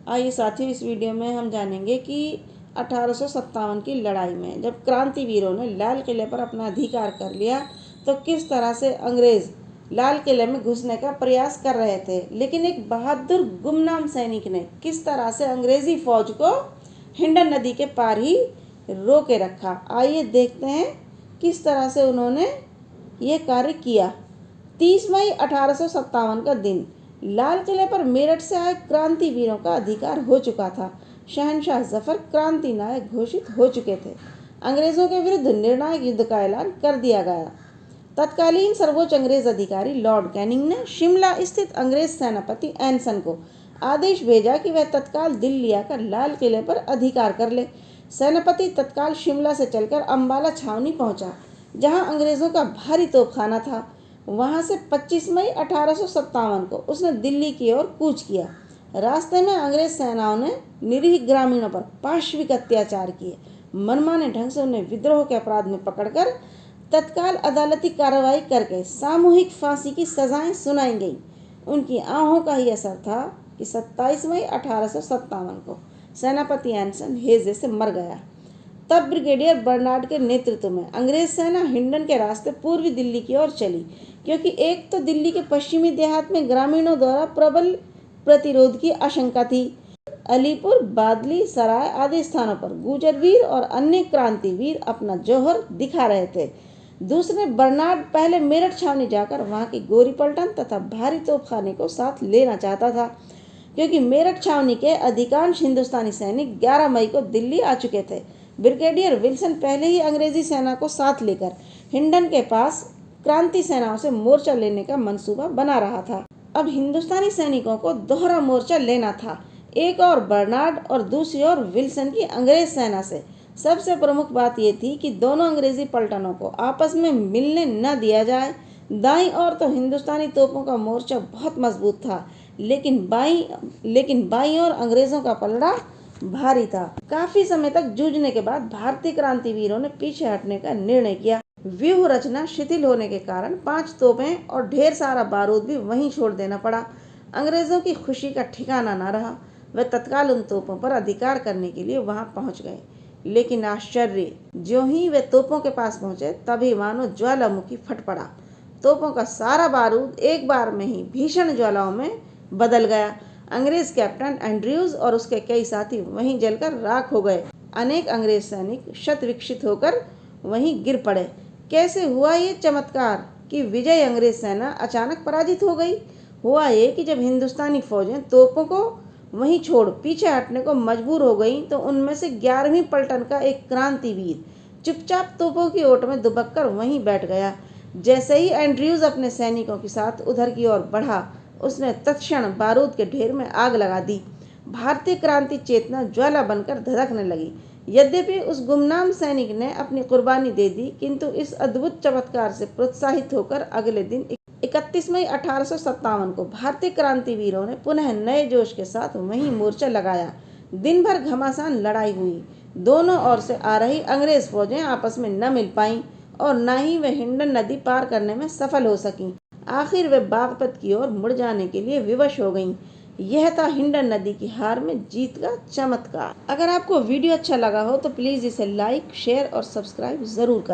आइए साथियों, इस वीडियो में हम जानेंगे कि 1857 की लड़ाई में जब क्रांतिवीरों ने लाल किले पर अपना अधिकार कर लिया तो किस तरह से अंग्रेज लाल किले में घुसने का प्रयास कर रहे थे, लेकिन एक बहादुर गुमनाम सैनिक ने किस तरह से अंग्रेजी फौज को हिंडन नदी के पार ही रोके रखा। आइए देखते हैं किस तरह से उन्होंने ये कार्य किया। 30 मई 1857 का दिन, लाल किले पर मेरठ से आए क्रांतिवीरों का अधिकार हो चुका था। शहनशाह जफर क्रांति नायक घोषित हो चुके थे। अंग्रेजों के विरुद्ध निर्णायक युद्ध का ऐलान कर दिया गया। तत्कालीन सर्वोच्च अंग्रेज अधिकारी लॉर्ड कैनिंग ने शिमला स्थित अंग्रेज सेनापति एनसन को आदेश भेजा कि वह तत्काल दिल्ली आकर लाल किले पर अधिकार कर ले। सेनापति तत्काल शिमला से चलकर अंबाला छावनी पहुंचा, जहां अंग्रेजों का भारी तोपखाना था। वहां से 25 मई 1857 को उसने दिल्ली की ओर कूच किया। रास्ते में अंग्रेज सेनाओं ने निरीह ग्रामीणों पर पाशविक अत्याचार किए। मनमाने ढंग से उन्हें विद्रोह के अपराध में पकड़कर तत्काल अदालती कार्रवाई करके सामूहिक फांसी की सजाएं सुनाई गई। उनकी आहों का ही असर था कि 27 मई 1857 को सेनापति एनसन हेजे से मर गया। तब ब्रिगेडियर बर्नार्ड के नेतृत्व में अंग्रेज सेना हिंडन के रास्ते पूर्वी दिल्ली की ओर चली, क्योंकि एक तो दिल्ली के पश्चिमी देहात में ग्रामीणों द्वारा प्रबल प्रतिरोध की आशंका थी। अलीपुर, बादली, सराय आदि स्थानों पर गुजरवीर और अन्य क्रांतिवीर अपना जौहर दिखा रहे थे। दूसरे, बर्नार्ड पहले मेरठ छावनी जाकर वहां की गोरी पलटन तथा भारी तोपखाने को साथ लेना चाहता था, क्योंकि मेरठ छावनी के अधिकांश हिंदुस्तानी सैनिक 11 मई को दिल्ली आ चुके थे। ब्रिगेडियर विल्सन पहले ही अंग्रेजी सेना को साथ लेकर हिंडन के पास क्रांति सेनाओं से मोर्चा लेने का मंसूबा बना रहा था। अब हिंदुस्तानी सैनिकों को दोहरा मोर्चा लेना था, एक और बर्नार्ड और दूसरी ओर विल्सन की अंग्रेज सेना से। सबसे प्रमुख बात यह थी कि दोनों अंग्रेजी पलटनों को आपस में मिलने न दिया जाए। दाईं ओर तो हिंदुस्तानी तोपों का मोर्चा बहुत मजबूत था, लेकिन बाईं ओर अंग्रेजों का पलड़ा भारी था। काफी समय तक जूझने के बाद भारतीय क्रांतिवीरों ने पीछे हटने का निर्णय किया। व्यूह रचना शिथिल होने के कारण 5 तोपें और ढेर सारा बारूद भी वहीं छोड़ देना पड़ा। अंग्रेजों की खुशी का ठिकाना न रहा। वे तत्काल उन तोपों पर अधिकार करने के लिए वहां पहुंच गए, लेकिन आश्चर्य, ज्यों ही वे तोपों के पास पहुंचे तभी मानो ज्वालामुखी फट पड़ा। तोपों का सारा बारूद एक बार में ही भीषण ज्वालाओं में बदल गया। अंग्रेज कैप्टन एंड्रयूज और उसके कई साथी वहीं जलकर राख हो गए। अनेक अंग्रेज सैनिक शत विक्षित होकर वहीं गिर पड़े। कैसे हुआ ये चमत्कार कि विजय अंग्रेज सेना अचानक पराजित हो गई? हुआ ये कि जब हिंदुस्तानी फौजें तोपों को वहीं छोड़ पीछे हटने को मजबूर हो गई, तो उनमें से 11वीं पलटन का एक क्रांतिवीर चुपचाप तोपों की ओट में दुबककर वहीं बैठ गया। जैसे ही एंड्रयूज अपने सैनिकों के साथ उधर की ओर बढ़ा, उसने तत्क्षण बारूद के ढेर में आग लगा दी। भारतीय क्रांति चेतना ज्वाला बनकर धधकने लगी। यद्यपि उस गुमनाम सैनिक ने अपनी कुर्बानी दे दी, किंतु इस अद्भुत चमत्कार से प्रोत्साहित होकर अगले दिन 31 मई 1857 को भारतीय क्रांतिवीरों ने पुनः नए जोश के साथ वहीं मोर्चा लगाया। दिन भर घमासान लड़ाई हुई। दोनों ओर से आ रही अंग्रेज फौजें आपस में न मिल पाईं और न ही वे हिंडन नदी पार करने में सफल हो सकीं। आखिर वे बागपत की ओर मुड़ जाने के लिए विवश हो गईं। यह था हिंडन नदी की हार में जीत का चमत्कार। अगर आपको वीडियो अच्छा लगा हो तो प्लीज़ इसे लाइक, शेयर और सब्सक्राइब जरूर करें।